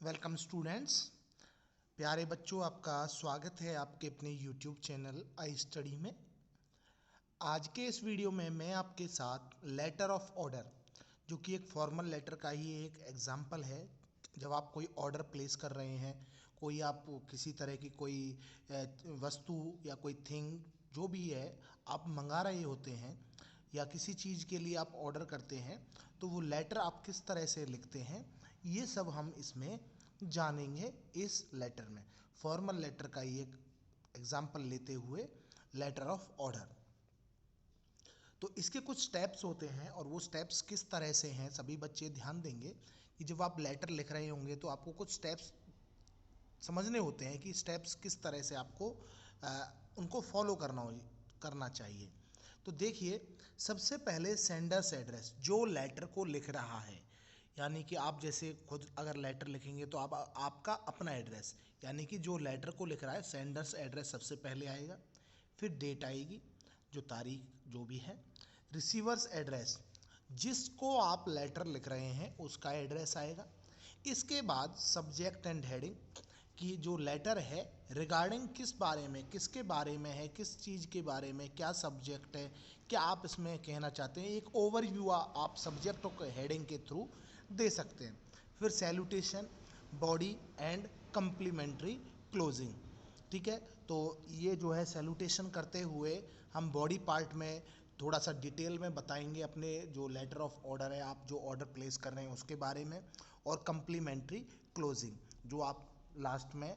Welcome students. प्यारे बच्चों, आपका स्वागत है आपके अपने यूट्यूब चैनल आई स्टडी में। आज के इस वीडियो में मैं आपके साथ लेटर ऑफ ऑर्डर, जो कि एक फॉर्मल लेटर का ही एक एग्जाम्पल है। जब आप कोई ऑर्डर प्लेस कर रहे हैं, कोई आप किसी तरह की कोई वस्तु या कोई थिंग जो भी है आप मंगा रहे होते हैं या किसी चीज़ के लिए आप ऑर्डर करते हैं, तो वो लेटर आप किस तरह से लिखते हैं, ये सब हम इसमें जानेंगे। इस लेटर में फॉर्मल लेटर का ही एक एग्जाम्पल लेते हुए लेटर ऑफ ऑर्डर। तो इसके कुछ स्टेप्स होते हैं और वो स्टेप्स किस तरह से हैं, सभी बच्चे ध्यान देंगे कि जब आप लेटर लिख रहे होंगे तो आपको कुछ स्टेप्स समझने होते हैं कि स्टेप्स किस तरह से आपको उनको फॉलो करना चाहिए। तो देखिए, सबसे पहले सेंडर्स एड्रेस, जो लेटर को लिख रहा है, यानी कि आप जैसे खुद अगर लेटर लिखेंगे तो आप आपका अपना एड्रेस, यानी कि जो लेटर को लिख रहा है सेंडर्स एड्रेस सबसे पहले आएगा। फिर डेट आएगी, जो तारीख जो भी है। रिसीवर्स एड्रेस, जिसको आप लेटर लिख रहे हैं उसका एड्रेस आएगा। इसके बाद सब्जेक्ट एंड हेडिंग, कि जो लेटर है रिगार्डिंग किस बारे में, किसके बारे में है, किस चीज़ के बारे में, क्या सब्जेक्ट है, क्या आप इसमें कहना चाहते हैं, एक ओवरव्यू आप सब्जेक्ट और हेडिंग के थ्रू दे सकते हैं। फिर salutation, body and complimentary closing. ठीक है, तो ये जो है सैल्यूटेशन करते हुए हम बॉडी पार्ट में थोड़ा सा डिटेल में बताएंगे अपने जो लेटर ऑफ ऑर्डर है, आप जो ऑर्डर प्लेस कर रहे हैं उसके बारे में। और कम्प्लीमेंट्री क्लोजिंग, जो आप लास्ट में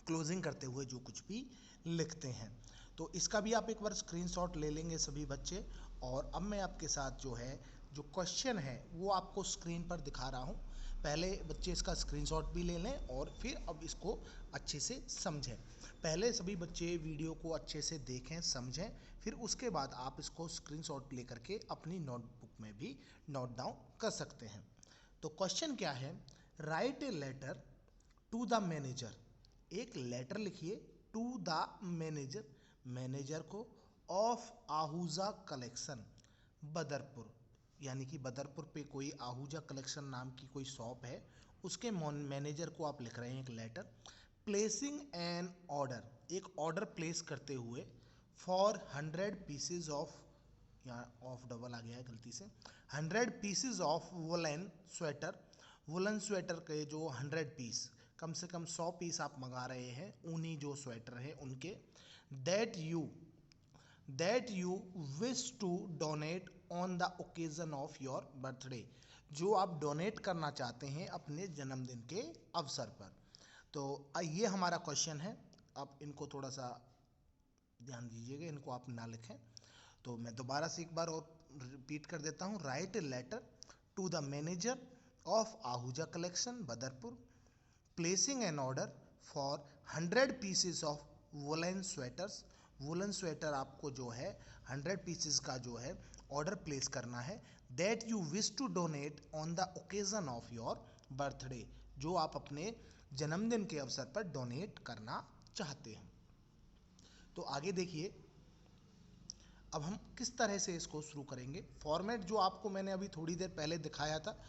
क्लोजिंग करते हुए जो कुछ भी लिखते हैं। तो इसका भी आप एक बार स्क्रीनशॉट ले लेंगे सभी बच्चे। और अब मैं आपके साथ जो है जो क्वेश्चन है वो आपको स्क्रीन पर दिखा रहा हूँ। पहले बच्चे इसका स्क्रीनशॉट भी ले लें और फिर अब इसको अच्छे से समझें। पहले सभी बच्चे वीडियो को अच्छे से देखें, समझें, फिर उसके बाद आप इसको स्क्रीनशॉट लेकर के अपनी नोटबुक में भी नोट डाउन कर सकते हैं। तो क्वेश्चन क्या है? Write a letter to the manager. एक लेटर लिखिए टू द मैनेजर, मैनेजर को, ऑफ आहूजा कलेक्शन बदरपुर, यानी कि बदरपुर पे कोई आहूजा कलेक्शन नाम की कोई शॉप है, उसके मैनेजर को आप लिख रहे हैं एक लेटर। प्लेसिंग एन ऑर्डर, एक ऑर्डर प्लेस करते हुए फॉर 100 पीसेज ऑफ, यहाँ ऑफ डबल आ गया है गलती से, 100 pieces of woollen sweater. Woollen sweater के जो 100 पीस, कम से कम 100 पीस आप मंगा रहे हैं ऊनी जो स्वेटर है उनके। That you wish to donate on the occasion of your birthday, जो आप डोनेट करना चाहते हैं अपने जन्मदिन के अवसर पर। तो ये हमारा क्वेश्चन है। आप इनको थोड़ा सा ध्यान दीजिएगा, इनको आप ना लिखें। तो मैं दोबारा से एक बार और रिपीट कर देता हूँ। Write a letter to the manager of Ahuja collection Badarpur, placing an order for 100 pieces of woolen sweaters. Woolen sweater आपको जो है 100 पीसेस का जो है ऑर्डर प्लेस करना है। That you wish to donate on the occasion of your birthday, जो आप अपने जन्मदिन के अवसर पर डोनेट करना चाहते हैं। तो आगे देखिए, अब हम किस तरह से इसको शुरू करेंगे। फॉर्मेट जो आपको मैंने अभी थोड़ी देर पहले दिखाया था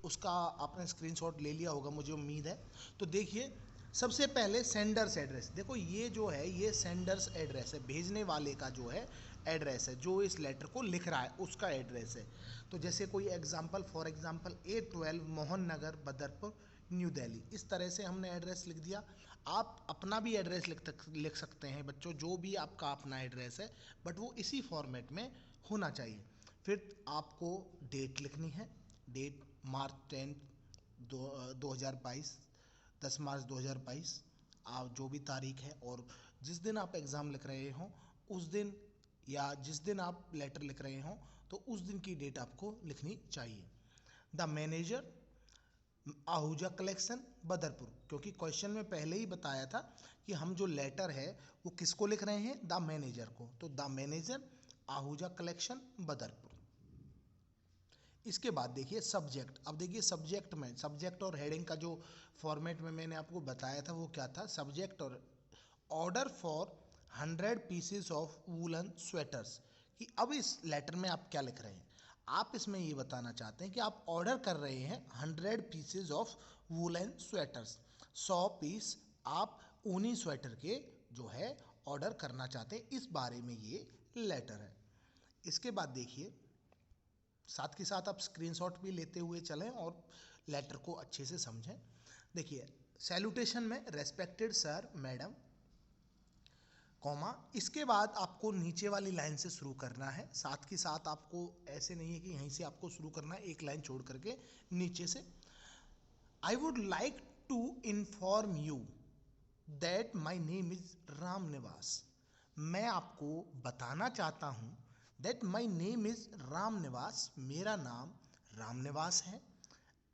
उसका आपने स्क्रीनशॉट ले लिया होगा, मुझे उम्मीद है। तो देखिए, सबसे पहले सेंडर्स एड्रेस, देखो ये जो है ये सेंडर्स एड्रेस है, भेजने वाले का जो है एड्रेस है, जो इस लेटर को लिख रहा है उसका एड्रेस है। तो जैसे कोई example, for example A12 Mohan Nagar Badarpur new Delhi, इस तरह से हमने एड्रेस लिख दिया। आप अपना भी एड्रेस लिख सकते हैं बच्चों, जो भी आपका अपना एड्रेस है, बट वो इसी फॉर्मेट में होना चाहिए। फिर आपको डेट लिखनी है, डेट मार्च 10 2022, 10 मार्च 2022, आप जो भी तारीख है, और जिस दिन आप एग्ज़ाम लिख रहे हों उस दिन, या जिस दिन आप लेटर लिख रहे हों तो उस दिन की डेट आपको लिखनी चाहिए। The manager Ahuja collection Badarpur, क्योंकि क्वेश्चन में पहले ही बताया था कि हम जो लेटर है वो किसको लिख रहे हैं, द मैनेजर को। तो the manager Ahuja collection Badarpur. इसके बाद देखिए सब्जेक्ट। अब देखिए सब्जेक्ट में, सब्जेक्ट और हेडिंग का जो फॉर्मेट में मैंने आपको बताया था वो क्या था, सब्जेक्ट और order for 100 pieces of woolen sweaters, कि अब इस लेटर में आप क्या लिख रहे हैं। आप इसमें ये बताना चाहते हैं कि आप ऑर्डर कर रहे हैं 100 pieces of woolen sweaters, 100 piece आप ऊनी स्वेटर के जो है ऑर्डर करना चाहते हैं, इस बारे में ये लेटर है। इसके बाद देखिए, साथ के साथ आप स्क्रीनशॉट भी लेते हुए चलें और लेटर को अच्छे से समझें। देखिए, सैल्यूटेशन में रेस्पेक्टेड सर मैडम, कॉमा, इसके बाद आपको नीचे वाली लाइन से शुरू करना है। साथ के साथ आपको ऐसे नहीं है कि यहीं से आपको शुरू करना है, एक लाइन छोड़ करके नीचे से। I would like to inform you that my name is Ram Niwas. मैं आपको बताना चाहता हूँ that my name is Ram Niwas, मेरा नाम राम निवास है।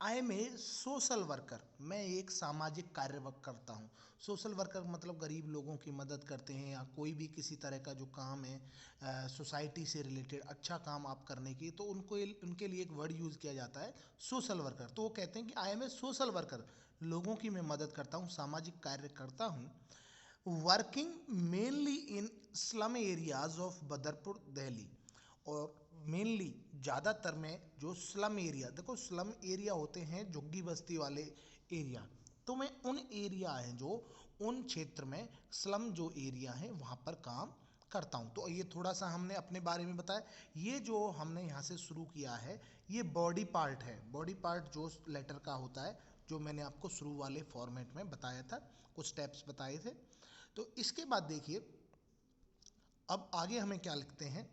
I am a social worker, मैं एक सामाजिक कार्य करता हूँ। सोशल वर्कर मतलब गरीब लोगों की मदद करते हैं, या कोई भी किसी तरह का जो काम है सोसाइटी से रिलेटेड अच्छा काम आप करने की, तो उनके लिए एक वर्ड यूज़ किया जाता है सोशल वर्कर। तो वो कहते हैं कि I am a social worker, लोगों की मैं मदद करता हूँ, सामाजिक कार्य करता हूँ। Working mainly in slum areas of Badarpur Delhi, और मेनली ज़्यादातर में जो स्लम एरिया, देखो स्लम एरिया होते हैं झुग्गी बस्ती वाले एरिया, तो मैं उन एरिया हैं जो उन क्षेत्र में स्लम जो एरिया है वहाँ पर काम करता हूँ। तो ये थोड़ा सा हमने अपने बारे में बताया। ये जो हमने यहाँ से शुरू किया है ये बॉडी पार्ट है, बॉडी पार्ट जो लेटर का होता है, जो मैंने आपको शुरू वाले फॉर्मेट में बताया था, कुछ स्टेप्स बताए थे। तो इसके बाद देखिए, अब आगे हमें क्या लिखते हैं।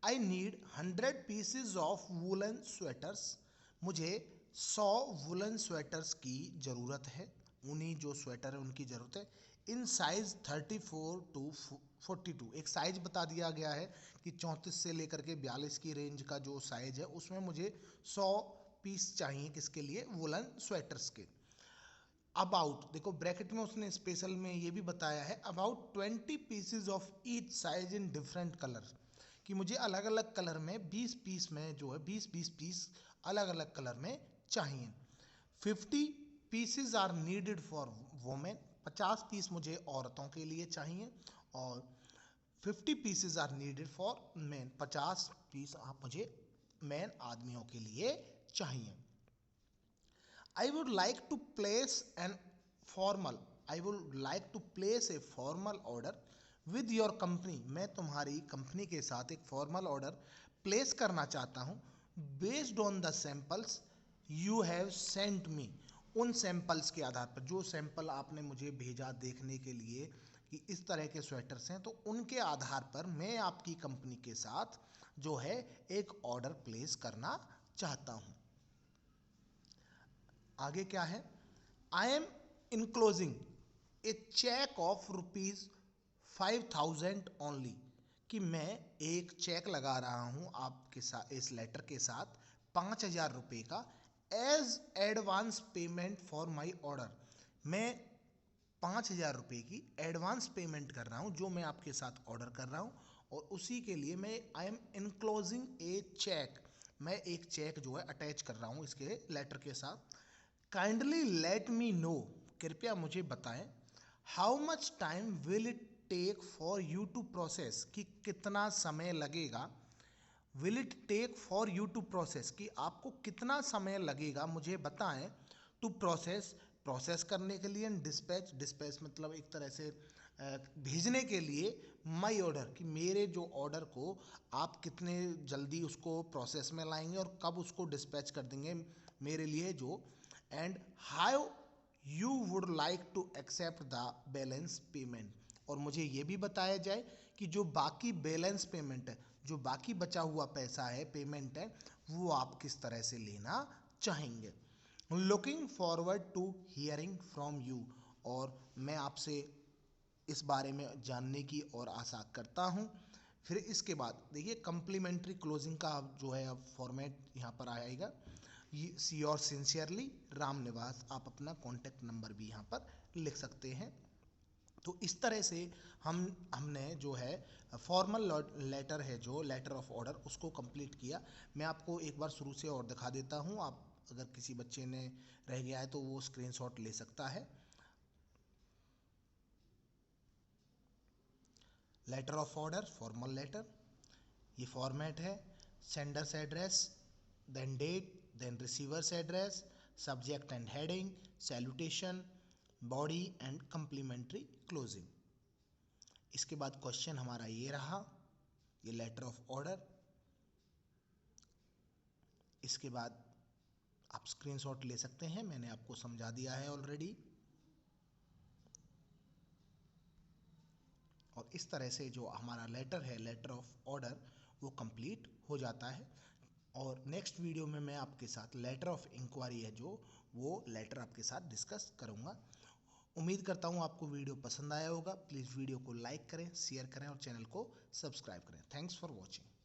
I need 100 pieces of woolen sweaters, मुझे 100 वुलन स्वेटर्स की ज़रूरत है, ऊनी जो स्वेटर है उनकी ज़रूरत है। इन साइज़ 34 टू 42, एक साइज बता दिया गया है कि 34 से लेकर के 42 की रेंज का जो साइज है उसमें मुझे 100 पीस चाहिए, किसके लिए, वुलन स्वेटर्स के। अबाउट, देखो ब्रैकेट में उसने स्पेशल में ये भी बताया है, about 20 pieces of each size in different colour, कि मुझे अलग अलग कलर में 20 पीस में जो है 20-20 पीस अलग अलग कलर में चाहिए। 50 pieces are needed for women, 50 piece मुझे औरतों के लिए चाहिए, और 50 pieces are needed for men, 50 piece आप मुझे मैन आदमियों के लिए चाहिए। I would like to place an formal, I would like to place a formal order with your company, मैं तुम्हारी कंपनी के साथ एक फॉर्मल ऑर्डर प्लेस करना चाहता हूँ, based on the samples you have sent me, उन सैंपल्स के आधार पर, जो सैंपल आपने मुझे भेजा देखने के लिए कि इस तरह के स्वेटर्स हैं, तो उनके आधार पर मैं आपकी कंपनी के साथ जो है एक ऑर्डर प्लेस करना चाहता हूँ। आगे क्या है, I am enclosing a cheque of ₹5000 only, कि मैं एक चेक लगा रहा हूँ आपके साथ, इस लेटर के साथ 5000 रुपये का, as advance payment for my order, मैं 5000 रुपये की एडवांस पेमेंट कर रहा हूँ जो मैं आपके साथ ऑर्डर कर रहा हूँ, और उसी के लिए मैं I am enclosing a cheque, मैं एक चेक जो है अटैच कर रहा हूँ इसके लेटर के साथ। काइंडली लेट मी नो, कृपया मुझे बताएं, how much time will it take for you to process, कि कितना समय लगेगा, will it take for you to process, कि आपको कितना समय लगेगा मुझे बताएं, टू प्रोसेस, प्रोसेस करने के लिए, डिस्पैच, डिस्पैच मतलब एक तरह से भेजने के लिए, माई ऑर्डर, कि मेरे जो ऑर्डर को आप कितने जल्दी उसको प्रोसेस में लाएंगे और कब उसको डिस्पैच कर देंगे मेरे लिए जो, and how you would like to accept the balance payment, और मुझे ये भी बताया जाए कि जो बाकी बैलेंस पेमेंट है, जो बाकी बचा हुआ पैसा है, पेमेंट है, वो आप किस तरह से लेना चाहेंगे। Looking forward to hearing from you, और मैं आपसे इस बारे में जानने की और आशा करता हूँ। फिर इसके बाद देखिए कम्प्लीमेंट्री क्लोजिंग का जो है अब फॉर्मेट यहाँ पर आएगा, see your sincerely Ram Niwas, आप अपना कॉन्टैक्ट नंबर भी यहाँ पर लिख सकते हैं। तो इस तरह से हमने जो है फॉर्मल लेटर है, जो लेटर ऑफ ऑर्डर, उसको कंप्लीट किया। मैं आपको एक बार शुरू से और दिखा देता हूँ, आप अगर किसी बच्चे ने रह गया है तो वो स्क्रीनशॉट ले सकता है। Letter of order, formal letter, ये फॉर्मेट है, sender's address, then date, then receiver's address, subject and heading, salutation, body and complimentary closing। इसके बाद क्वेश्चन हमारा ये रहा, ये लेटर ऑफ ऑर्डर। इसके बाद आप स्क्रीनशॉट ले सकते हैं, मैंने आपको समझा दिया है ऑलरेडी। और इस तरह से जो हमारा लेटर है, लेटर ऑफ ऑर्डर, वो कंप्लीट हो जाता है। और नेक्स्ट वीडियो में मैं आपके साथ लेटर ऑफ इंक्वायरी है जो, वो लेटर आपके साथ डिस्कस करूँगा। उम्मीद करता हूँ आपको वीडियो पसंद आया होगा। प्लीज़ वीडियो को लाइक करें, शेयर करें और चैनल को सब्सक्राइब करें। Thanks for watching.